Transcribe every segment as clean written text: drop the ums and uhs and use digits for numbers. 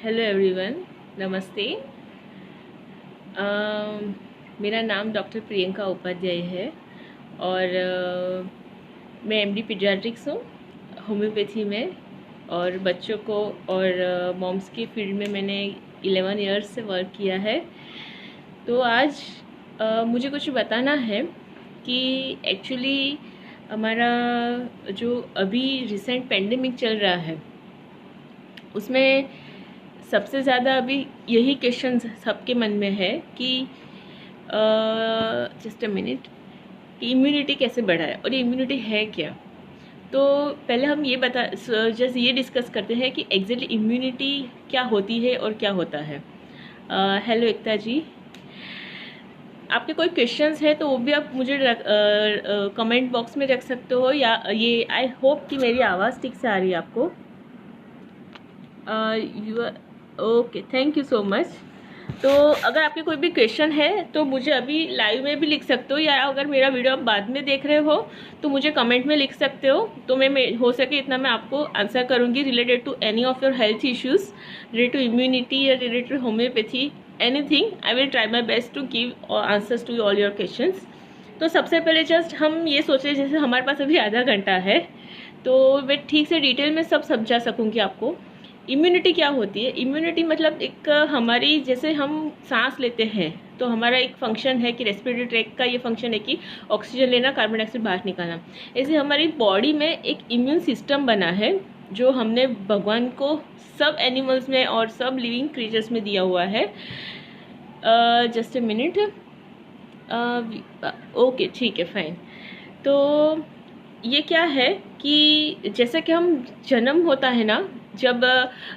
Hello everyone, नमस्ते। मेरा नाम डॉक्टर प्रियंका उपाध्याय है और मैं एमडी पीडियाट्रिक्स हूँ होम्योपैथी में। और बच्चों को और मॉम्स की फील्ड में मैंने 11 इयर्स से वर्क किया है। तो आज मुझे कुछ बताना है कि एक्चुअली हमारा जो अभी रिसेंट पेंडेमिक चल रहा है उसमें सबसे ज़्यादा अभी यही क्वेश्चन सबके मन में है कि जस्ट अ मिनट, कि इम्यूनिटी कैसे बढ़ाए और ये इम्यूनिटी है क्या। तो पहले हम ये जैसे ये डिस्कस करते हैं कि एग्जैक्टली इम्यूनिटी क्या होती है और क्या होता है। हेलो एकता जी, आपके कोई क्वेश्चंस है तो वो भी आप मुझे कमेंट बॉक्स में रख सकते हो, या ये आई होप कि मेरी आवाज़ ठीक से आ रही है आपको। Okay, thank you so much. तो अगर आपके कोई भी क्वेश्चन है तो मुझे अभी लाइव में भी लिख सकते हो, या अगर मेरा वीडियो आप बाद में देख रहे हो तो मुझे कमेंट में लिख सकते हो। तो मैं हो सके इतना मैं आपको आंसर करूँगी related to any of your health issues, related to immunity या related to homoeopathy, anything. I will try my best to give answers to all your questions. तो सबसे पहले जस्ट हम ये सोच रहे जैसे हमारे पास अभी आधा घंटा है तो मैं ठीक से डिटेल में सब समझा सकूँगी आपको। इम्यूनिटी क्या होती है? इम्यूनिटी मतलब एक हमारी, जैसे हम सांस लेते हैं तो हमारा एक फंक्शन है कि रेस्पिरेटरी ट्रैक का ये फंक्शन है कि ऑक्सीजन लेना, कार्बन डाइऑक्साइड बाहर निकालना। ऐसे हमारी बॉडी में एक इम्यून सिस्टम बना है जो हमने भगवान को सब एनिमल्स में और सब लिविंग क्रिएचर्स में दिया हुआ है। Just a minute. ओके, ठीक है, फाइन। तो ये क्या है कि जैसे कि हम जन्म होता है ना, जब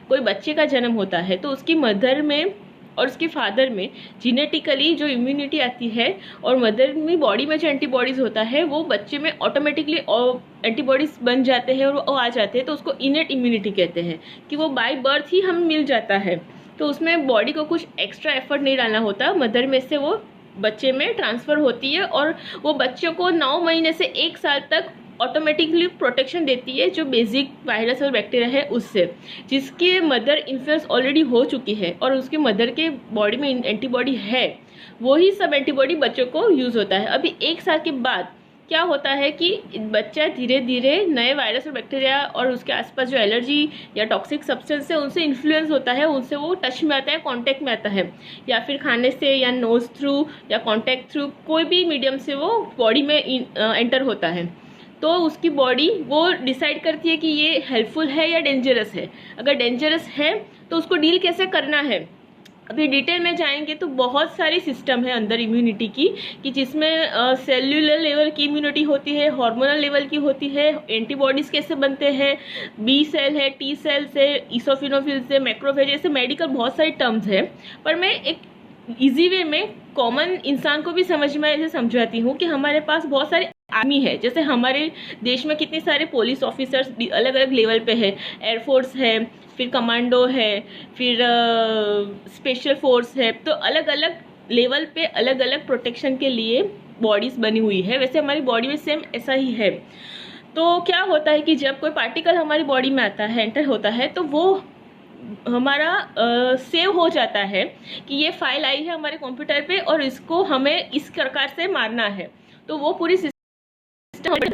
कोई बच्चे का जन्म होता है तो उसकी मदर में और उसके फादर में जेनेटिकली जो इम्यूनिटी आती है और मदर में बॉडी में जो एंटीबॉडीज़ होता है वो बच्चे में ऑटोमेटिकली एंटीबॉडीज़ बन जाते हैं और वो आ जाते हैं। तो उसको इनेट इम्यूनिटी कहते हैं कि वो बाय बर्थ ही हमें मिल जाता है। तो उसमें बॉडी को कुछ एक्स्ट्रा एफर्ट नहीं डालना होता, मदर में से वो बच्चे में ट्रांसफ़र होती है और वो बच्चों को 9 महीने से 1 साल तक ऑटोमेटिकली प्रोटेक्शन देती है जो बेसिक वायरस और बैक्टीरिया है उससे, जिसके मदर इन्फ्लुएंस ऑलरेडी हो चुकी है और उसके मदर के बॉडी में एंटीबॉडी है। वही सब एंटीबॉडी बच्चों को यूज़ होता है। अभी 1 साल के बाद क्या होता है कि बच्चा धीरे धीरे नए वायरस और बैक्टीरिया और उसके आसपास जो एलर्जी या टॉक्सिक सब्सटेंस है उनसे इन्फ्लुएंस होता है, उनसे वो टच में आता है, कांटेक्ट में आता है, या फिर खाने से या नोज थ्रू या कांटेक्ट थ्रू कोई भी मीडियम से वो बॉडी में एंटर होता है। तो उसकी बॉडी वो डिसाइड करती है कि ये हेल्पफुल है या डेंजरस है। अगर डेंजरस है तो उसको डील कैसे करना है। अभी डिटेल में जाएंगे तो बहुत सारी सिस्टम है अंदर इम्यूनिटी की, कि जिसमें सेल्यूलर लेवल की इम्यूनिटी होती है, हार्मोनल लेवल की होती है, एंटीबॉडीज कैसे बनते हैं, बी सेल है, टी सेल से, ईसोफिनोफिल से, मैक्रोफेज, ऐसे मेडिकल बहुत सारी टर्म्स है। पर मैं एक इजी वे में कॉमन इंसान को भी समझ में ऐसे समझाती हूँ कि हमारे पास बहुत सारे आर्मी है। जैसे हमारे देश में कितने सारे पुलिस ऑफिसर्स अलग अलग लेवल पे है, एयरफोर्स है, फिर कमांडो है, फिर स्पेशल फोर्स है। तो अलग अलग लेवल पे अलग अलग प्रोटेक्शन के लिए बॉडीज बनी हुई है। वैसे हमारी बॉडी में सेम ऐसा ही है। तो क्या होता है कि जब कोई पार्टिकल हमारी बॉडी में आता है, एंटर होता है, तो वो हमारा सेव हो जाता है कि ये फाइल आई है हमारे कंप्यूटर पे और इसको हमें इस प्रकार से मारना है। तो वो पूरी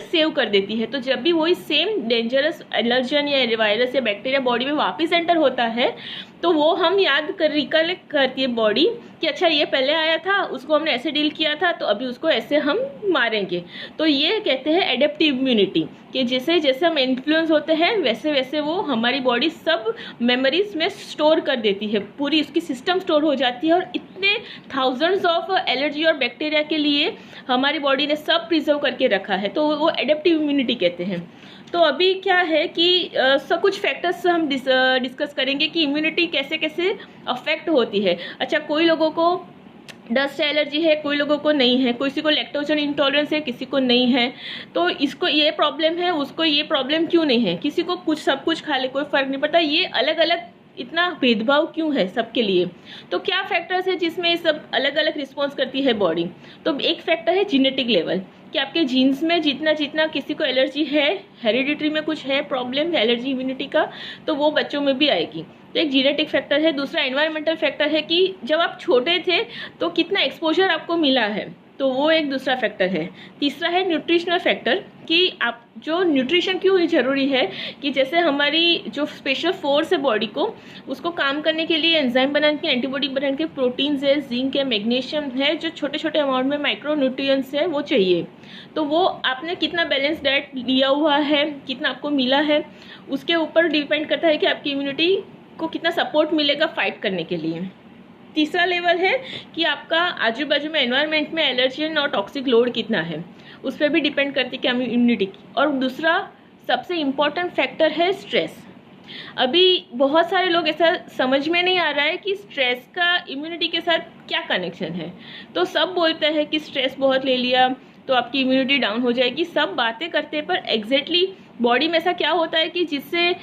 सेव कर देती है। तो जब भी वही सेम डेंजरस एलर्जन या वायरस या बैक्टीरिया बॉडी में वापस एंटर होता है तो वो हम रिकलेक्ट करती है बॉडी कि अच्छा ये पहले आया था, उसको हमने ऐसे डील किया था, तो अभी उसको ऐसे हम मारेंगे। तो ये कहते हैं एडेप्टिव इम्यूनिटी, कि जैसे जैसे हम इन्फ्लुएंस होते हैं वैसे वैसे वो हमारी बॉडी सब मेमोरीज में स्टोर कर देती है, पूरी उसकी सिस्टम स्टोर हो जाती है। और इतने थाउजेंड्स ऑफ एलर्जी और बैक्टीरिया के लिए हमारी बॉडी ने सब प्रिजर्व करके रखा है, तो वो एडेप्टिव इम्यूनिटी कहते हैं। तो अभी क्या है कि सब कुछ फैक्टर्स हम डिस्कस करेंगे कि इम्यूनिटी कैसे कैसे अफेक्ट होती है। अच्छा, कोई लोगों को डस्ट एलर्जी है, कोई लोगों को नहीं है, किसी को लैक्टोजन इंटॉलरेंस है, किसी को नहीं है। तो इसको ये प्रॉब्लम है, उसको ये प्रॉब्लम क्यों नहीं है, किसी को कुछ सब कुछ खा ले कोई फर्क नहीं पड़ता। ये अलग अलग इतना भेदभाव क्यों है सबके लिए? तो क्या फैक्टर्स है जिसमें सब अलग अलग रिस्पॉन्स करती है बॉडी? तो एक फैक्टर है जीनेटिक लेवल, कि आपके जीन्स में जितना जितना किसी को एलर्जी है, हेरिडिटरी में कुछ है प्रॉब्लम एलर्जी इम्यूनिटी का, तो वो बच्चों में भी आएगी। तो एक जीनेटिक फैक्टर है। दूसरा एनवायरमेंटल फैक्टर है कि जब आप छोटे थे तो कितना एक्सपोजर आपको मिला है, तो वो एक दूसरा फैक्टर है। तीसरा है न्यूट्रिशनल फैक्टर, कि आप जो न्यूट्रिशन क्यों जरूरी है, कि जैसे हमारी जो स्पेशल फोर्स है बॉडी को, उसको काम करने के लिए एंजाइम बनाने के, एंटीबॉडी बनाने के, प्रोटीन्स है, जिंक है, मैग्नीशियम है, जो छोटे छोटे अमाउंट में माइक्रो न्यूट्रिएंट्स है वो चाहिए। तो वो आपने कितना बैलेंस डाइट लिया हुआ है, कितना आपको मिला है, उसके ऊपर डिपेंड करता है कि आपकी इम्यूनिटी को कितना सपोर्ट मिलेगा फाइट करने के लिए। तीसरा लेवल है कि आपका आजू बाजू में एनवायरनमेंट में एलर्जन और टॉक्सिक लोड कितना है, उस पर भी डिपेंड करती है कि इम्यूनिटी की। और दूसरा सबसे इम्पॉर्टेंट फैक्टर है स्ट्रेस। अभी बहुत सारे लोग ऐसा समझ में नहीं आ रहा है कि स्ट्रेस का इम्यूनिटी के साथ क्या कनेक्शन है। तो सब बोलते हैं कि स्ट्रेस बहुत ले लिया तो आपकी इम्यूनिटी डाउन हो जाएगी, सब बातें करते, पर एग्जैक्टली बॉडी में ऐसा क्या होता है कि जिससे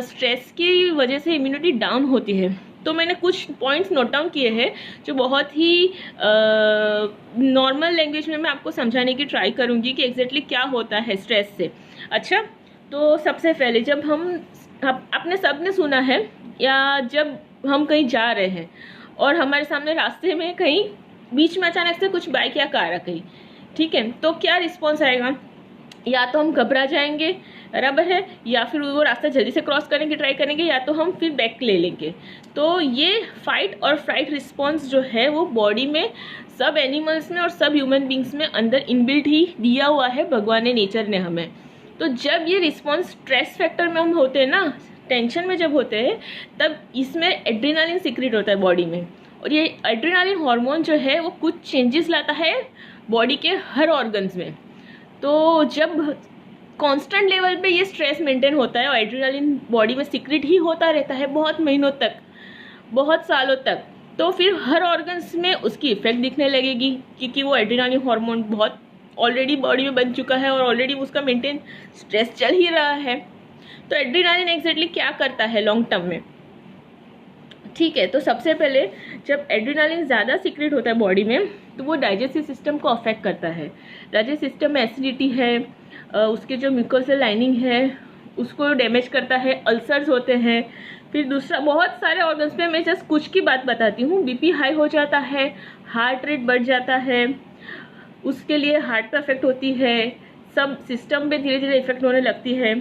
स्ट्रेस की वजह से इम्यूनिटी डाउन होती है। तो मैंने कुछ पॉइंट्स नोट डाउन किए हैं जो बहुत ही नॉर्मल लैंग्वेज में मैं आपको समझाने की ट्राई करूंगी कि एग्जैक्टली क्या होता है स्ट्रेस से। अच्छा, तो सबसे पहले जब आपने सबने सुना है, या जब हम कहीं जा रहे हैं और हमारे सामने रास्ते में कहीं बीच में अचानक से कुछ बाइक या कार आ गई, ठीक है, तो क्या रिस्पॉन्स आएगा? या तो हम घबरा जाएंगे, बराबर है, या फिर वो रास्ता जल्दी से क्रॉस करने की ट्राई करेंगे, या तो हम फिर बैक ले लेंगे। तो ये फाइट और फ्लाइट रिस्पॉन्स जो है वो बॉडी में सब एनिमल्स में और सब ह्यूमन बींग्स में अंदर इनबिल्ट ही दिया हुआ है भगवान ने, नेचर ने हमें। तो जब ये रिस्पॉन्स स्ट्रेस फैक्टर में हम होते हैं ना, टेंशन में जब होते हैं, तब इसमें एड्रेनालिन सीक्रेट होता है बॉडी में, और ये एड्रेनालिन हार्मोन जो है वो कुछ चेंजेस लाता है बॉडी के हर ऑर्गन्स में। तो जब कांस्टेंट लेवल पे ये स्ट्रेस मेंटेन होता है और एड्रेनालिन बॉडी में सीक्रेट ही होता रहता है बहुत महीनों तक, बहुत सालों तक, तो फिर हर ऑर्गन्स में उसकी इफेक्ट दिखने लगेगी, क्योंकि वो एड्रेनालिन हार्मोन बहुत ऑलरेडी बॉडी में बन चुका है और ऑलरेडी उसका मेंटेन स्ट्रेस चल ही रहा है। तो एड्रेनालिन एग्जैक्टली क्या करता है लॉन्ग टर्म में? ठीक है, तो सबसे पहले जब एड्रेनालिन ज़्यादा सीक्रेट होता है बॉडी में, तो वो डाइजेस्टिव सिस्टम को अफेक्ट करता है। डाइजेस्टिव सिस्टम में एसिडिटी है, उसके जो म्यूकोसल लाइनिंग है उसको डैमेज करता है, अल्सर्स होते हैं। फिर दूसरा बहुत सारे ऑर्गन्स में, मैं जस्ट कुछ की बात बताती हूँ, बीपी हाई हो जाता है, हार्ट रेट बढ़ जाता है, उसके लिए हार्ट पे इफेक्ट होती है, सब सिस्टम पे धीरे धीरे इफेक्ट होने लगती है।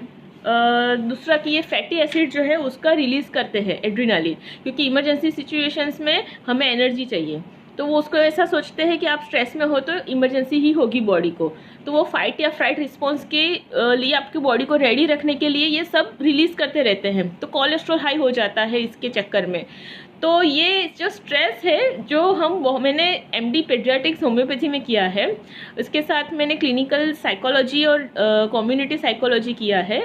दूसरा कि ये फैटी एसिड जो है उसका रिलीज करते हैं एड्रेनालिन, क्योंकि इमरजेंसी सिचुएशंस में हमें एनर्जी चाहिए। तो वो उसको ऐसा सोचते हैं कि आप स्ट्रेस में हो तो इमरजेंसी ही होगी बॉडी को, तो वो फाइट या फ्लाइट रिस्पॉन्स के लिए आपकी बॉडी को रेडी रखने के लिए ये सब रिलीज करते रहते हैं। तो कोलेस्ट्रॉल हाई हो जाता है इसके चक्कर में। तो ये जो स्ट्रेस है जो मैंने एमडी पेडियाट्रिक्स होम्योपैथी में किया है, इसके साथ मैंने क्लिनिकल साइकोलॉजी और कम्युनिटी साइकोलॉजी किया है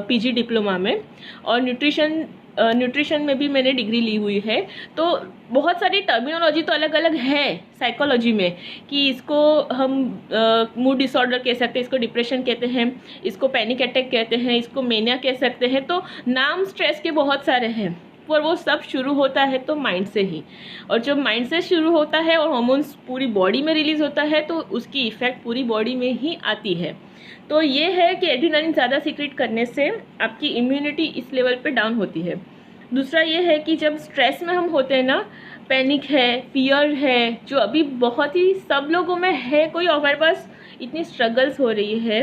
पीजी डिप्लोमा में, और न्यूट्रिशन में भी मैंने डिग्री ली हुई है। तो बहुत सारी टर्मिनोलॉजी तो अलग अलग है साइकोलॉजी में, कि इसको हम मूड डिसऑर्डर कह सकते हैं, इसको डिप्रेशन कहते हैं, इसको पैनिक अटैक कहते हैं, इसको मेनिया कह सकते हैं। तो नाम स्ट्रेस के बहुत सारे हैं, पर वो सब शुरू होता है तो माइंड से ही, और जब माइंड से शुरू होता है और हार्मोन्स पूरी बॉडी में रिलीज होता है तो उसकी इफेक्ट पूरी बॉडी में ही आती है। तो ये है कि एड्रेनालिन ज़्यादा सीक्रेट करने से आपकी इम्यूनिटी इस लेवल पे डाउन होती है। दूसरा ये है कि जब स्ट्रेस में हम होते हैं ना, पैनिक है, फियर है, जो अभी बहुत ही सब लोगों में है, कोई हमारे पास इतनी स्ट्रगल्स हो रही है,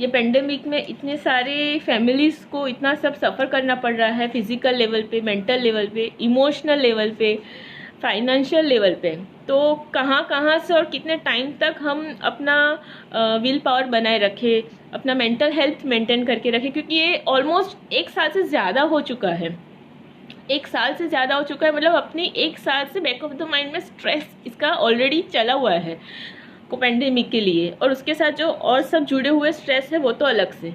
ये पेंडेमिक में इतने सारे फैमिलीज़ को इतना सब सफ़र करना पड़ रहा है, फिजिकल लेवल पे, मेंटल लेवल पे, इमोशनल लेवल पे, फाइनेंशियल लेवल पे। तो कहाँ से और कितने टाइम तक हम अपना विल पावर बनाए रखें, अपना मेंटल हेल्थ मेंटेन करके रखें, क्योंकि ये ऑलमोस्ट 1 साल से ज़्यादा हो चुका है। 1 साल से ज़्यादा हो चुका है, मतलब अपनी 1 साल से बैक ऑफ द माइंड में स्ट्रेस इसका ऑलरेडी चला हुआ है को पेंडेमिक के लिए, और उसके साथ जो और सब जुड़े हुए स्ट्रेस है वो तो अलग से।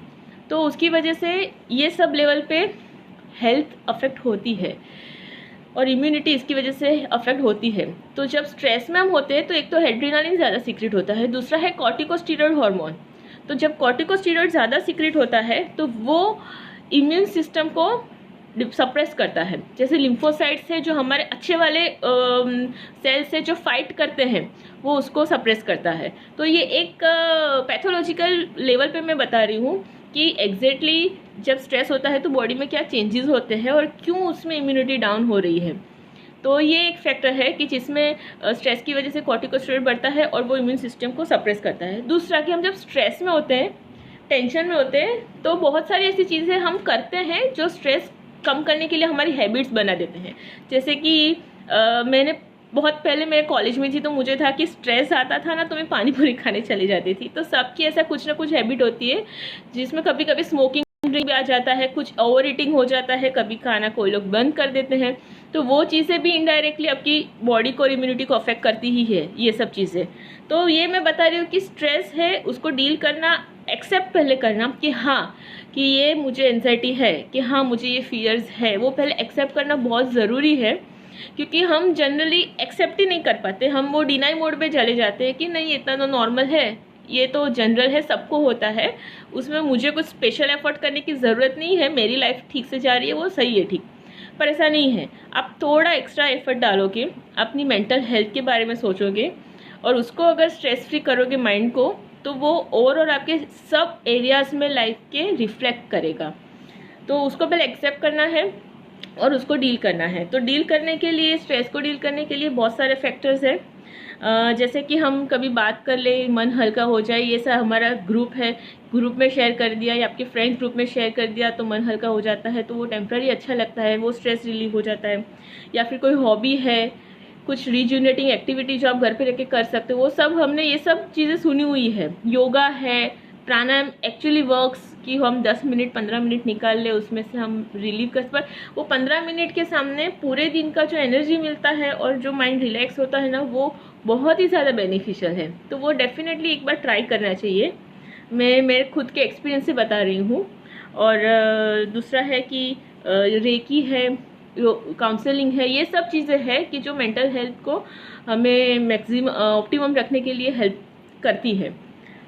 तो उसकी वजह से ये सब लेवल पे हेल्थ अफेक्ट होती है और इम्यूनिटी इसकी वजह से अफेक्ट होती है। तो जब स्ट्रेस में हम होते हैं तो एक तो एड्रेनालिन ज़्यादा सीक्रेट होता है, दूसरा है कॉर्टिकोस्टेरॉइड हार्मोन। तो जब कॉर्टिकोस्टेरॉइड ज़्यादा सीक्रेट होता है तो वो इम्यून सिस्टम को सप्रेस करता है। जैसे लिम्फोसाइट्स है जो हमारे अच्छे वाले सेल से जो फाइट करते हैं वो उसको सप्रेस करता है। तो ये एक पैथोलॉजिकल लेवल पे मैं बता रही हूँ कि एग्जैक्टली जब स्ट्रेस होता है तो बॉडी में क्या चेंजेस होते हैं और क्यों उसमें इम्यूनिटी डाउन हो रही है। तो ये एक फैक्टर है कि जिसमें स्ट्रेस की वजह से कॉर्टिकोस्टेरॉइड बढ़ता है और वो इम्यून सिस्टम को सप्रेस करता है। दूसरा कि हम जब स्ट्रेस में होते हैं, टेंशन में होते हैं, तो बहुत सारी ऐसी चीज़ें हम करते हैं जो स्ट्रेस कम करने के लिए हमारी हैबिट्स बना देते हैं। जैसे कि मैंने बहुत पहले मैं कॉलेज में थी तो मुझे था कि स्ट्रेस आता था ना तो मैं पानी पूरी खाने चली जाती थी। तो सबकी ऐसा कुछ ना कुछ हैबिट होती है जिसमें कभी कभी स्मोकिंग ड्रिंक भी आ जाता है, कुछ ओवर ईटिंग हो जाता है, कभी खाना कोई लोग बंद कर देते हैं। तो वो चीज़ें भी इनडायरेक्टली आपकी बॉडी को और इम्यूनिटी को अफेक्ट करती ही है, ये सब चीज़ें। तो ये मैं बता रही हूँ कि स्ट्रेस है उसको डील करना, एक्सेप्ट पहले करना कि हाँ कि ये मुझे एंजाइटी है, कि हाँ मुझे ये फियर्स है, वो पहले एक्सेप्ट करना बहुत ज़रूरी है। क्योंकि हम जनरली एक्सेप्ट ही नहीं कर पाते, हम वो डिनाई मोड पे चले जाते हैं कि नहीं इतना तो नॉर्मल है, ये तो जनरल है, सबको होता है, उसमें मुझे कुछ स्पेशल एफर्ट करने की ज़रूरत नहीं है, मेरी लाइफ ठीक से जा रही है, वो सही है, ठीक। पर ऐसा नहीं है, आप थोड़ा एक्स्ट्रा एफर्ट डालोगे, अपनी मेंटल हेल्थ के बारे में सोचोगे और उसको अगर स्ट्रेस फ्री करोगे माइंड को, तो वो और आपके सब एरियाज़ में लाइफ के रिफ्लेक्ट करेगा। तो उसको पहले एक्सेप्ट करना है और उसको डील करना है। तो डील करने के लिए, स्ट्रेस को डील करने के लिए बहुत सारे फैक्टर्स हैं। जैसे कि हम कभी बात कर ले, मन हल्का हो जाए, ये सब हमारा ग्रुप है, ग्रुप में शेयर कर दिया या आपके फ्रेंड्स ग्रुप में शेयर कर दिया तो मन हल्का हो जाता है, तो वो टेम्प्रेरी अच्छा लगता है, वो स्ट्रेस रिलीव हो जाता है। या फिर कोई हॉबी है, कुछ रिजुनेटिंग एक्टिविटी जो आप घर पे रह के कर सकते हो, वो सब हमने ये सब चीज़ें सुनी हुई है। योगा है, प्राणायाम एक्चुअली वर्क्स कि हम 10 मिनट 15 मिनट निकाल ले, उसमें से हम रिलीव कर, पर वो 15 मिनट के सामने पूरे दिन का जो एनर्जी मिलता है और जो माइंड रिलैक्स होता है ना, वो बहुत ही ज़्यादा बेनिफिशियल है। तो वो डेफिनेटली एक बार ट्राई करना चाहिए, मैं मेरे खुद के एक्सपीरियंस से बता रही हूँ। और दूसरा है कि रेकी है, काउंसलिंग है, ये सब चीज़ें हैं कि जो मेंटल हेल्थ को हमें मैक्सिमम ऑप्टिमम रखने के लिए हेल्प करती है।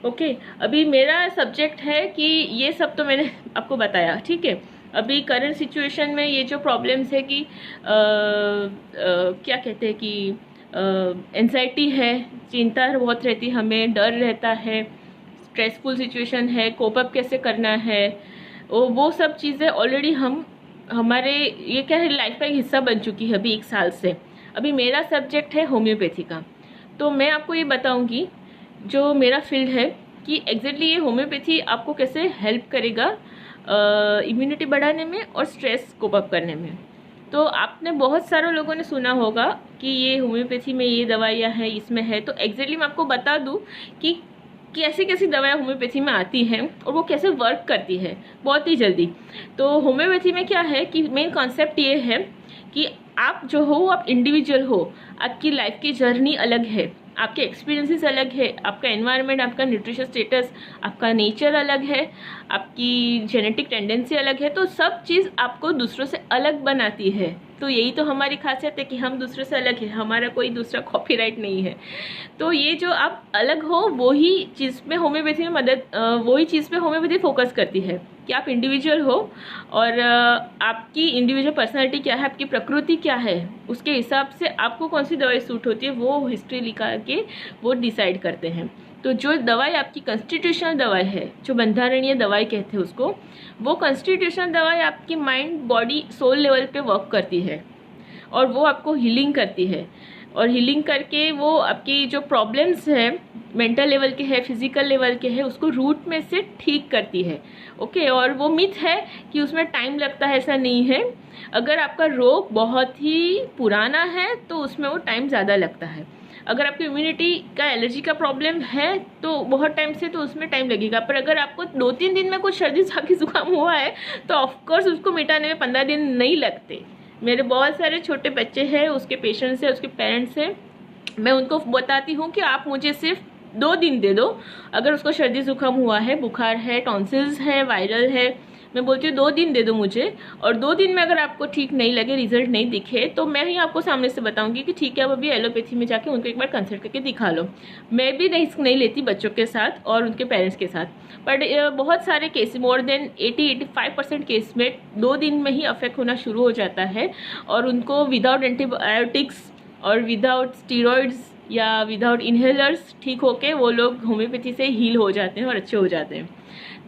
ओके, अभी मेरा सब्जेक्ट है कि ये सब तो मैंने आपको बताया, ठीक है। अभी करंट सिचुएशन में ये जो प्रॉब्लम्स है कि क्या कहते हैं कि एंजाइटी है, चिंता बहुत रहती है, हमें डर रहता है, स्ट्रेसफुल सिचुएशन है, कोप अप कैसे करना है, वो सब चीज़ें ऑलरेडी हमारे ये क्या है लाइफ का एक हिस्सा बन चुकी है अभी 1 साल से। अभी मेरा सब्जेक्ट है होम्योपैथी का, तो मैं आपको ये बताऊंगी जो मेरा फील्ड है कि एग्जैक्टली ये होम्योपैथी आपको कैसे हेल्प करेगा इम्यूनिटी बढ़ाने में और स्ट्रेस कोप अप करने में। तो आपने बहुत सारे लोगों ने सुना होगा कि ये होम्योपैथी में ये दवाइयाँ हैं, इसमें है, तो एग्जैक्टली मैं आपको बता दूं कि कैसी कैसी दवाएं होम्योपैथी में आती हैं और वो कैसे वर्क करती है बहुत ही जल्दी। तो होम्योपैथी में क्या है कि मेन कॉन्सेप्ट ये है कि आप जो हो आप इंडिविजुअल हो, आपकी लाइफ की जर्नी अलग है, आपके एक्सपीरियंसेस अलग है, आपका एनवायरनमेंट, आपका न्यूट्रिशन स्टेटस, आपका नेचर अलग है, आपकी जेनेटिक टेंडेंसी अलग है, तो सब चीज़ आपको दूसरों से अलग बनाती है। तो यही तो हमारी खासियत है कि हम दूसरों से अलग है, हमारा कोई दूसरा कॉपीराइट नहीं है। तो ये जो आप अलग हो वही चीज़ में होम्योपैथी में वही चीज़ पे होम्योपैथी फोकस करती है कि आप इंडिविजुअल हो और आपकी इंडिविजुअल पर्सनालिटी क्या है, आपकी प्रकृति क्या है, उसके हिसाब से आपको कौन सी दवाई सूट होती है वो हिस्ट्री लिखा के वो डिसाइड करते हैं। तो जो दवाई आपकी कॉन्स्टिट्यूशनल दवाई है, जो बंधारणीय दवाई कहते हैं उसको, वो कॉन्स्टिट्यूशनल दवाई आपकी माइंड बॉडी सोल लेवल पे वर्क करती है और वो आपको हीलिंग करती है, और हीलिंग करके वो आपकी जो प्रॉब्लम्स है मेंटल लेवल के है, फिजिकल लेवल के है, उसको रूट में से ठीक करती है। ओके, और वो मिथ है कि उसमें टाइम लगता है, ऐसा नहीं है। अगर आपका रोग बहुत ही पुराना है तो उसमें वो टाइम ज़्यादा लगता है। अगर आपकी इम्यूनिटी का एलर्जी का प्रॉब्लम है तो बहुत टाइम से, तो उसमें टाइम लगेगा। पर अगर आपको 2-3 दिन में कुछ सर्दी खांसी जुकाम हुआ है तो ऑफकोर्स उसको मिटाने में 15 दिन नहीं लगते। मेरे बहुत सारे छोटे बच्चे हैं, उसके पेशेंट्स हैं, उसके पेरेंट्स हैं, मैं उनको बताती हूँ कि आप मुझे सिर्फ 2 दिन दे दो, अगर उसको सर्दी जुकाम हुआ है, बुखार है, टॉन्सिल्स है, वायरल है, मैं बोलती हूँ 2 दिन दे दो मुझे, और 2 दिन में अगर आपको ठीक नहीं लगे, रिजल्ट नहीं दिखे, तो मैं ही आपको सामने से बताऊंगी कि ठीक है, अब अभी एलोपैथी में जाके उनको एक बार कंसल्ट करके दिखा लो। मैं भी रिस्क नहीं लेती बच्चों के साथ और उनके पेरेंट्स के साथ, बट बहुत सारे केस, मोर देन 80-85% केस में 2 दिन में ही अफेक्ट होना शुरू हो जाता है, और उनको विदाउट एंटीबायोटिक्स और विदाउट स्टीरॉइड्स या विदाउट इनहेलर्स ठीक होके वो लोग होम्योपैथी से हील हो जाते हैं और अच्छे हो जाते हैं।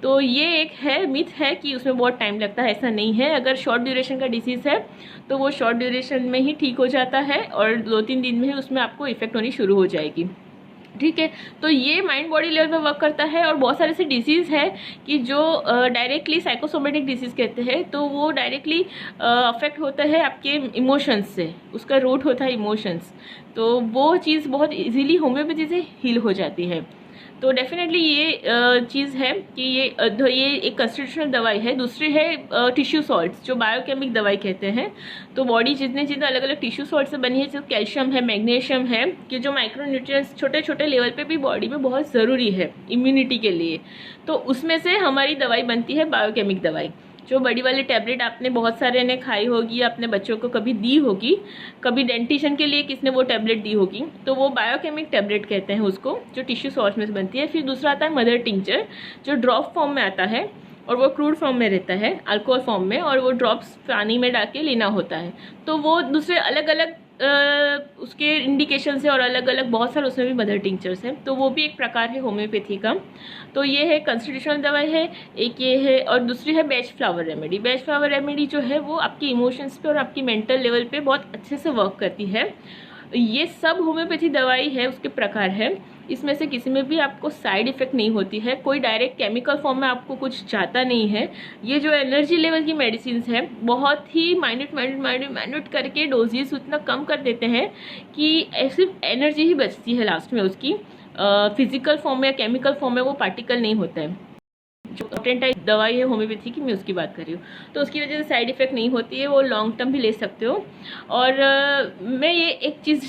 तो ये एक है, मिथ है कि उसमें बहुत टाइम लगता है, ऐसा नहीं है। अगर शॉर्ट ड्यूरेशन का डिसीज़ है तो वो शॉर्ट ड्यूरेशन में ही ठीक हो जाता है, और 2-3 दिन में ही उसमें आपको इफेक्ट होनी शुरू हो जाएगी। ठीक है, तो ये माइंड बॉडी लेवल पे वर्क करता है। और बहुत सारे ऐसे डिजीज़ है कि जो डायरेक्टली साइकोसोमेटिक डिजीज़ कहते हैं, तो वो डायरेक्टली अफेक्ट होता है आपके इमोशंस से, उसका रूट होता है इमोशंस। तो वो चीज़ बहुत इजीली होम्योपैथी से हील हो जाती है। तो डेफिनेटली ये चीज़ है कि ये एक कॉन्स्टिट्यूशनल दवाई है। दूसरी है टिश्यू सॉल्ट्स, जो बायोकेमिक दवाई कहते हैं। तो बॉडी जितने जितने अलग अलग टिश्यू सॉल्ट से बनी है, जैसे कैल्शियम है, मैग्नीशियम है, कि जो माइक्रो न्यूट्रिएंट्स छोटे छोटे लेवल पे भी बॉडी में बहुत ज़रूरी है इम्यूनिटी के लिए, तो उसमें से हमारी दवाई बनती है बायोकेमिक दवाई। जो बड़ी वाली टैबलेट आपने बहुत सारे ने खाई होगी, अपने बच्चों को कभी दी होगी, कभी डेंटिशन के लिए किसने वो टैबलेट दी होगी, तो वो बायोकेमिक टैबलेट कहते हैं उसको, जो टिश्यू सॉल्ट में से बनती है। फिर दूसरा आता है मदर टिंचर, जो ड्रॉप फॉर्म में आता है, और वो क्रूड फॉर्म में रहता है, अल्कोहल फॉर्म में, और वो ड्रॉप्स पानी में डाल के लेना होता है। तो वो दूसरे अलग अलग उसके इंडिकेशन है, और अलग अलग बहुत सारे उसमें भी मदर टिंचर्स हैं। तो वो भी एक प्रकार है होम्योपैथी का। तो ये है कॉन्स्टिट्यूशनल दवाई है, एक ये है, और दूसरी है बेच फ्लावर रेमेडी। बेच फ्लावर रेमेडी जो है वो आपकी इमोशंस पे और आपकी मेंटल लेवल पे बहुत अच्छे से वर्क करती है। ये सब होम्योपैथी दवाई है, उसके प्रकार है। इसमें से किसी में भी आपको साइड इफेक्ट नहीं होती है, कोई डायरेक्ट केमिकल फॉर्म में आपको कुछ जाता नहीं है। ये जो एनर्जी लेवल की मेडिसिन है, बहुत ही माइन्यूट करके डोजेस उतना कम कर देते हैं कि सिर्फ एनर्जी ही बचती है लास्ट में उसकी। फिजिकल फॉर्म में या केमिकल फॉर्म में वो पार्टिकल नहीं होता है। जो टाइप दवाई है होम्योपैथी की, मैं उसकी बात कर रही हूँ। तो उसकी वजह से साइड इफेक्ट नहीं होती है, वो लॉन्ग टर्म भी ले सकते हो। और मैं ये एक चीज़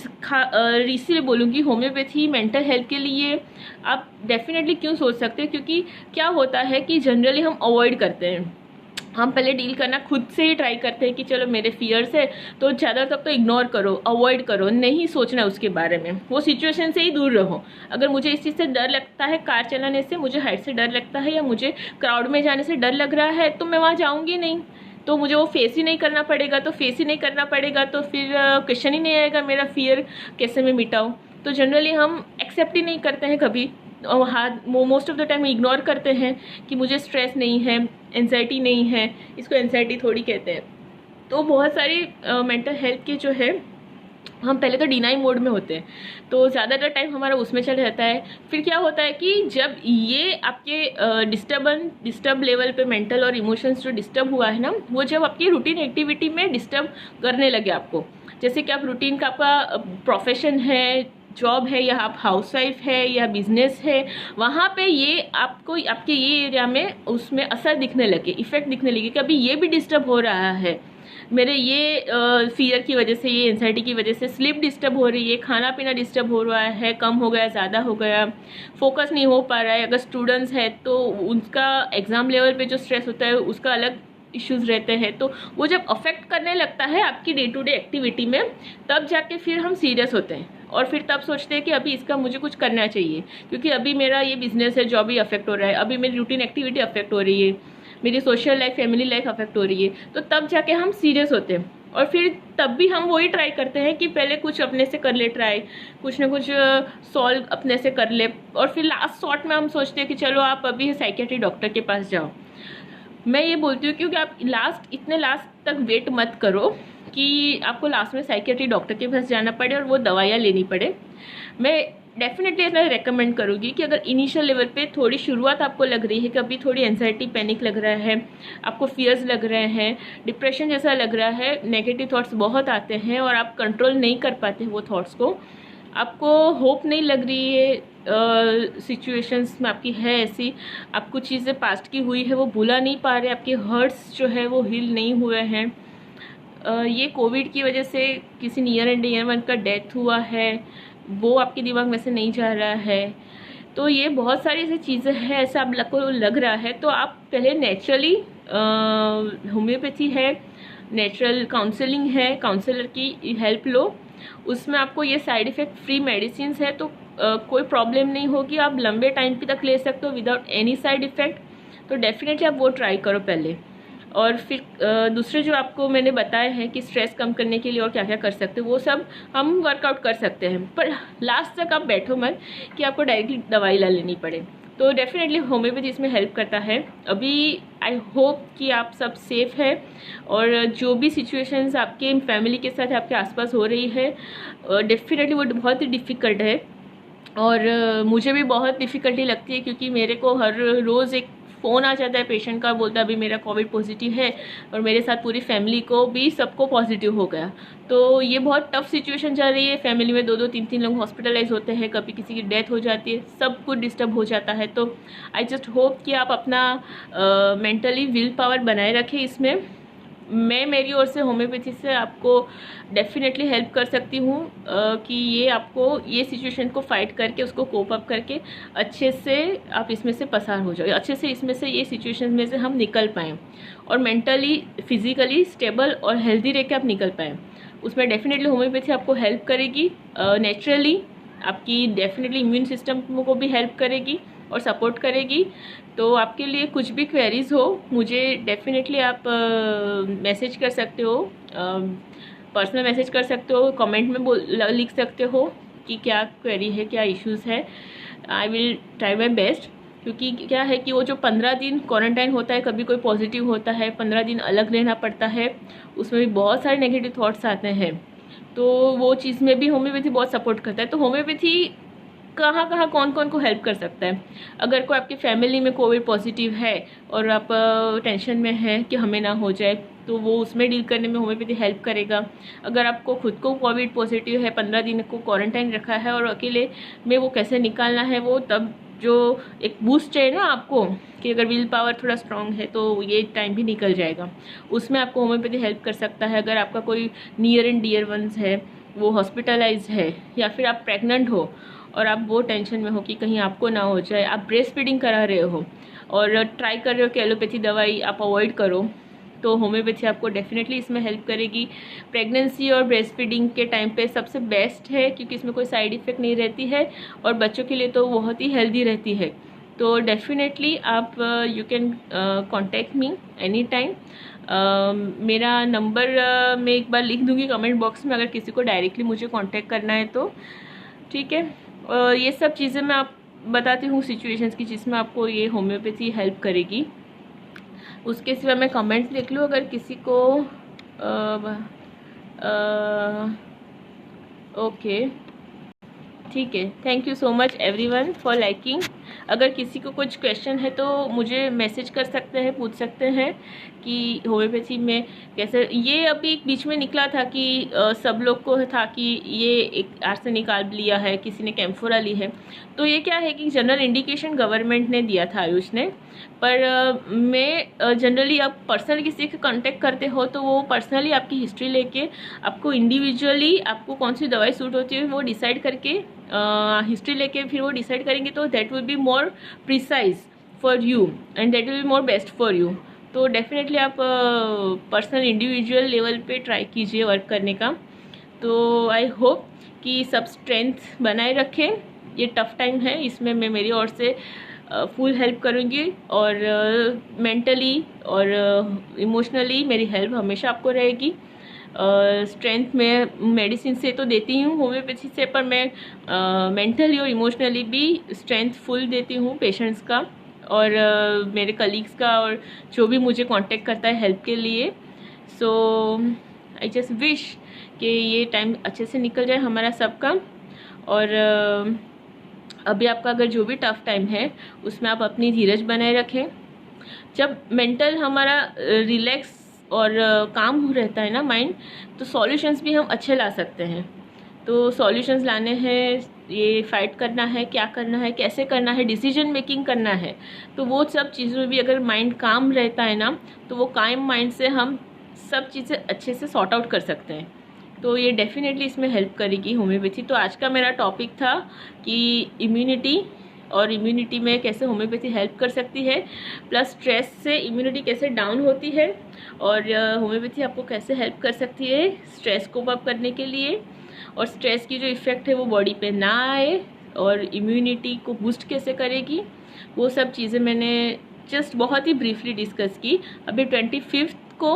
इसीलिए बोलूँगी, होम्योपैथी मेंटल हेल्थ के लिए आप डेफिनेटली क्यों सोच सकते हो, क्योंकि क्या होता है कि जनरली हम अवॉइड करते हैं। हम पहले डील करना खुद से ही ट्राई करते हैं कि चलो मेरे फियर्स है तो ज़्यादा तक तो इग्नोर करो, अवॉइड करो, नहीं सोचना उसके बारे में, वो सिचुएशन से ही दूर रहो। अगर मुझे इस चीज़ से डर लगता है, कार चलाने से मुझे हाइट से डर लगता है, या मुझे क्राउड में जाने से डर लग रहा है, तो मैं वहाँ जाऊँगी नहीं। तो मुझे वो फेस ही नहीं करना पड़ेगा, तो फेस ही नहीं करना पड़ेगा तो फिर क्वेश्चन ही नहीं आएगा मेरा फियर कैसे मैं मिटाऊँ। तो जनरली हम एक्सेप्ट ही नहीं करते हैं कभी, और most of the time ignore करते हैं कि मुझे स्ट्रेस नहीं है, एंजाइटी नहीं है, इसको एंजाइटी थोड़ी कहते हैं। तो बहुत सारी मेंटल हेल्थ के जो है, हम पहले तो डिनाई मोड में होते हैं, तो ज़्यादातर टाइम हमारा उसमें चल रहता है। फिर क्या होता है कि जब ये आपके डिस्टर्ब लेवल पे मेंटल और इमोशंस जो डिस्टर्ब हुआ है ना, वो जब आपकी रूटीन एक्टिविटी में डिस्टर्ब करने लगे आपको, जैसे कि आप रूटीन का आपका प्रोफेशन है, जॉब है, या आप हाउसवाइफ है, या बिजनेस है, वहाँ पे ये आपको आपके ये एरिया में उसमें असर दिखने लगे, इफेक्ट दिखने लगे कि अभी ये भी डिस्टर्ब हो रहा है, मेरे ये फियर की वजह से, ये एंजाइटी की वजह से स्लीप डिस्टर्ब हो रही है, खाना पीना डिस्टर्ब हो रहा है, कम हो गया, ज़्यादा हो गया, फोकस नहीं हो पा रहा है। अगर स्टूडेंट्स है तो उनका एग्ज़ाम लेवल पे जो स्ट्रेस होता है उसका अलग इश्यूज़ रहते हैं। तो वो जब अफेक्ट करने लगता है आपकी डे टू डे एक्टिविटी में, तब जाके फिर हम सीरियस होते हैं, और फिर तब सोचते हैं कि अभी इसका मुझे कुछ करना चाहिए, क्योंकि अभी मेरा ये बिजनेस है, जॉब ही अफेक्ट हो रहा है, अभी मेरी रूटीन एक्टिविटी अफेक्ट हो रही है, मेरी social life, family life affect हो रही है। तो तब जाके हम सीरियस होते हैं, और फिर तब भी हम वही ट्राई करते हैं कि पहले कुछ अपने से कर ले ट्राई, कुछ ना कुछ सॉल्व अपने से कर ले, और फिर लास्ट शॉर्ट में हम सोचते हैं कि चलो आप अभी साइकियाट्री डॉक्टर के पास जाओ। मैं ये बोलती हूँ क्योंकि आप इतने लास्ट तक वेट मत करो कि आपको लास्ट में साइकियाट्री डॉक्टर के पास जाना पड़े और वो दवाइयाँ लेनी पड़े। मैं डेफिनेटली ऐसा रेकमेंड करूँगी कि अगर इनिशियल लेवल पे थोड़ी शुरुआत आपको लग रही है कि अभी थोड़ी एंजाइटी, पैनिक लग रहा है, आपको फियर्स लग रहे हैं, डिप्रेशन जैसा लग रहा है, नेगेटिव थॉट्स बहुत आते हैं और आप कंट्रोल नहीं कर पाते वो थॉट्स को, आपको होप नहीं लग रही है, सिचुएशंस में आपकी है ऐसी, आप कुछ चीज़ें पास्ट की हुई है वो भूला नहीं पा रहे, आपके हर्ट्स जो है वो हील नहीं हुए हैं, ये कोविड की वजह से किसी नियर एंड डियर वन का डेथ हुआ है, वो आपके दिमाग में से नहीं जा रहा है, तो ये बहुत सारी ऐसी चीज़ें हैं, ऐसा आप को लग रहा है, तो आप पहले नेचुरली होम्योपैथी है, नेचुरल काउंसलिंग है, काउंसलर की हेल्प लो, उसमें आपको ये साइड इफ़ेक्ट फ्री मेडिसिन है, तो कोई प्रॉब्लम नहीं होगी, आप लंबे टाइम तक ले सकते हो विदाउट एनी साइड इफ़ेक्ट। तो डेफिनेटली आप वो ट्राई करो पहले। और फिर दूसरे जो आपको मैंने बताया है कि स्ट्रेस कम करने के लिए और क्या क्या कर सकते हो, वो सब हम वर्कआउट कर सकते हैं, पर लास्ट तक आप बैठो मत कि आपको डायरेक्टली दवाई ला लेनी पड़े। तो डेफिनेटली होम्योपैथी इसमें हेल्प करता है। अभी आई होप कि आप सब सेफ है, और जो भी सिचुएशंस आपके फैमिली के साथ आपके आसपास हो रही है, डेफिनेटली वो बहुत ही डिफ़िकल्ट है, और मुझे भी बहुत डिफ़िकल्टी लगती है, क्योंकि मेरे को हर रोज़ एक फ़ोन आ जाता है पेशेंट का, बोलता है अभी मेरा कोविड पॉजिटिव है, और मेरे साथ पूरी फैमिली को भी सबको पॉजिटिव हो गया। तो ये बहुत टफ सिचुएशन चल रही है, फैमिली में 2-2 3-3 लोग हॉस्पिटलाइज होते हैं, कभी किसी की डेथ हो जाती है, सब कुछ डिस्टर्ब हो जाता है। तो आई जस्ट होप कि आप अपना मेंटली विल पावर बनाए रखें। इसमें मैं मेरी ओर से होम्योपैथी से आपको डेफिनेटली हेल्प कर सकती हूँ कि ये आपको ये सिचुएशन को फाइट करके, उसको कोप अप करके अच्छे से आप इसमें से पसार हो जाओ, अच्छे से इसमें से, ये सिचुएशन में से हम निकल पाएँ, और मेंटली फिजिकली स्टेबल और हेल्दी रह के आप निकल पाएँ। उसमें डेफिनेटली होम्योपैथी आपको हेल्प करेगी, नेचुरली आपकी डेफिनेटली इम्यून सिस्टम को भी हेल्प करेगी और सपोर्ट करेगी। तो आपके लिए कुछ भी क्वेरीज हो, मुझे डेफिनेटली आप मैसेज कर सकते हो, पर्सनल मैसेज कर सकते हो, कमेंट में लिख सकते हो कि क्या क्वेरी है, क्या इश्यूज़ है। आई विल ट्राई माई बेस्ट, क्योंकि क्या है कि वो जो 15 दिन क्वारंटाइन होता है, कभी कोई पॉजिटिव होता है, 15 दिन अलग रहना पड़ता है, उसमें भी बहुत सारे नेगेटिव थॉट्स आते हैं, तो वो चीज़ में भी होम्योपैथी बहुत सपोर्ट करता है। तो होम्योपैथी कहाँ कहाँ कौन कौन को हेल्प कर सकता है। अगर कोई आपकी फैमिली में कोविड पॉजिटिव है और आप टेंशन में हैं कि हमें ना हो जाए, तो वो उसमें डील करने में होम्योपैथी हेल्प करेगा। अगर आपको खुद को कोविड पॉजिटिव है, 15 दिन को क्वारंटाइन रखा है और अकेले में वो कैसे निकालना है, वो तब जो एक बूस्ट चाहिए ना आपको, कि अगर विल पावर थोड़ा स्ट्रांग है तो ये टाइम भी निकल जाएगा, उसमें आपको होम्योपैथी हेल्प कर सकता है। अगर आपका कोई नियर एंड डियर वंस है, वो हॉस्पिटलाइज है, या फिर आप प्रेग्नेंट हो और आप वो टेंशन में हो कि कहीं आपको ना हो जाए, आप ब्रेस्ट फीडिंग करा रहे हो और ट्राई कर रहे हो कि एलोपैथी दवाई आप अवॉइड करो, तो होम्योपैथी आपको डेफिनेटली इसमें हेल्प करेगी। प्रेगनेंसी और ब्रेस्ट फीडिंग के टाइम पे सबसे बेस्ट है, क्योंकि इसमें कोई साइड इफ़ेक्ट नहीं रहती है, और बच्चों के लिए तो बहुत ही हेल्दी रहती है। तो डेफिनेटली आप you can contact me any time. मेरा नंबर मैं एक बार लिख दूँगी कमेंट बॉक्स में, अगर किसी को डायरेक्टली मुझे कॉन्टेक्ट करना है तो ठीक है। ये सब चीज़ें मैं आप बताती हूँ सिचुएशंस की, जिसमें आपको ये होम्योपैथी हेल्प करेगी। उसके सिवा मैं कमेंट्स देख लूँ अगर किसी को ओके, ठीक है। Thank you so much everyone for liking. अगर किसी को कुछ क्वेश्चन है तो मुझे मैसेज कर सकते हैं, पूछ सकते हैं कि होम्योपैथी में कैसे। ये अभी बीच में निकला था कि सब लोग को था कि ये एक आर्सेनिक निकाल लिया है, किसी ने कैम्फोरा ली है, तो ये क्या है कि जनरल इंडिकेशन गवर्नमेंट ने दिया था, आयुष ने। पर मैं जनरली आप पर्सनल किसी से कांटेक्ट करते हो तो वो पर्सनली आपकी हिस्ट्री लेके आपको इंडिविजुअली आपको कौन सी दवाई सूट होती है वो डिसाइड करके, हिस्ट्री लेके फिर वो डिसाइड करेंगे, तो that will be more precise for you and that will be more best for you. तो डेफिनेटली आप पर्सनल इंडिविजुअल लेवल पे ट्राई कीजिए वर्क करने का। तो आई होप कि सब स्ट्रेंथ बनाए रखें, ये टफ टाइम है, इसमें मैं मेरी ओर से फुल हेल्प करूँगी, और मेंटली और इमोशनली मेरी हेल्प हमेशा आपको रहेगी। स्ट्रेंथ में मेडिसिन से तो देती हूँ, होम्योपैथी से, पर मैं मेंटली और इमोशनली भी स्ट्रेंथ फुल देती हूँ पेशेंट्स का और मेरे कलीग्स का, और जो भी मुझे कांटेक्ट करता है हेल्प के लिए। सो आई जस्ट विश कि ये टाइम अच्छे से निकल जाए हमारा सबका। और अभी आपका अगर जो भी टफ टाइम है उसमें आप अपनी धीरज बनाए रखें। जब मेंटल हमारा रिलैक्स और काम रहता है ना माइंड, तो सॉल्यूशंस भी हम अच्छे ला सकते हैं। तो सॉल्यूशंस लाने हैं, ये फाइट करना है, क्या करना है, कैसे करना है, डिसीजन मेकिंग करना है, तो वो सब चीज़ों में भी अगर माइंड काम रहता है ना, तो वो काम माइंड से हम सब चीज़ें अच्छे से सॉर्ट आउट कर सकते हैं। तो ये डेफिनेटली इसमें हेल्प करेगी होम्योपैथी। तो आज का मेरा टॉपिक था कि इम्यूनिटी और इम्यूनिटी में कैसे होम्योपैथी हेल्प कर सकती है, प्लस स्ट्रेस से इम्यूनिटी कैसे डाउन होती है और होम्योपैथी आपको कैसे हेल्प कर सकती है स्ट्रेस को अप करने के लिए, और स्ट्रेस की जो इफ़ेक्ट है वो बॉडी पे ना आए, और इम्यूनिटी को बूस्ट कैसे करेगी, वो सब चीज़ें मैंने जस्ट बहुत ही ब्रीफली डिस्कस की। अभी 25 को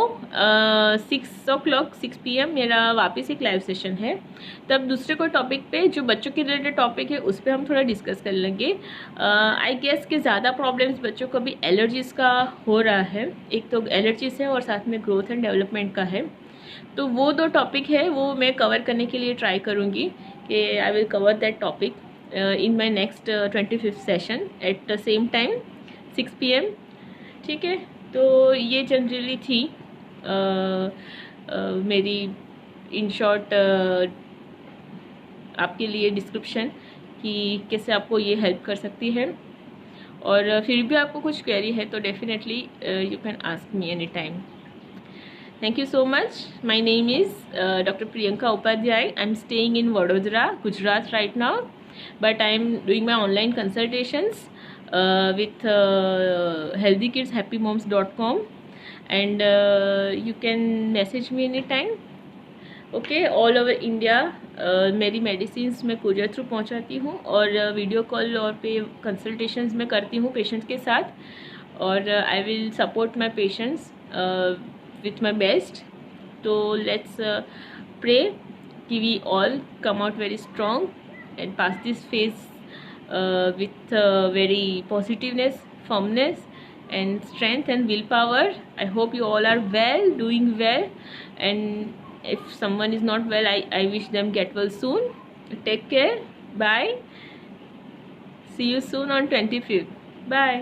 6 PM मेरा वापस एक लाइव सेशन है, तब दूसरे कोई टॉपिक पे जो बच्चों के रिलेटेड टॉपिक है उस पर हम थोड़ा डिस्कस कर लेंगे। आई गेस कि ज़्यादा प्रॉब्लम्स बच्चों को भी एलर्जीज़ का हो रहा है, एक तो एलर्जीज़ है और साथ में ग्रोथ एंड डेवलपमेंट का है, तो वो 2 टॉपिक है वो मैं कवर करने के लिए ट्राई करूँगी कि I will cover that topic in my next 25th session at the same time 6 PM। ठीक है, तो ये जनरली थी मेरी इन शॉर्ट आपके लिए डिस्क्रिप्शन कि कैसे आपको ये हेल्प कर सकती है, और फिर भी आपको कुछ क्वेरी है तो definitely you can ask me any time. Thank you so much. My name is Dr. Priyanka Upadhyay. I'm staying in Vadodara, Gujarat right now, but I'm doing my online consultations with healthykidshappymoms.com, and you can message me anytime. Okay, all over India मेरी medicines मैं courier through पहुंचाती हूँ, और video call और पे consultations मैं करती हूँ पेशेंट्स के साथ, और I will support my patients with my best. So let's pray कि we all come out very strong and pass this phase with very positiveness, firmness and strength and willpower. I hope you all are well, doing well, and if someone is not well, I wish them get well soon. Take care. Bye. See you soon on 25th. Bye.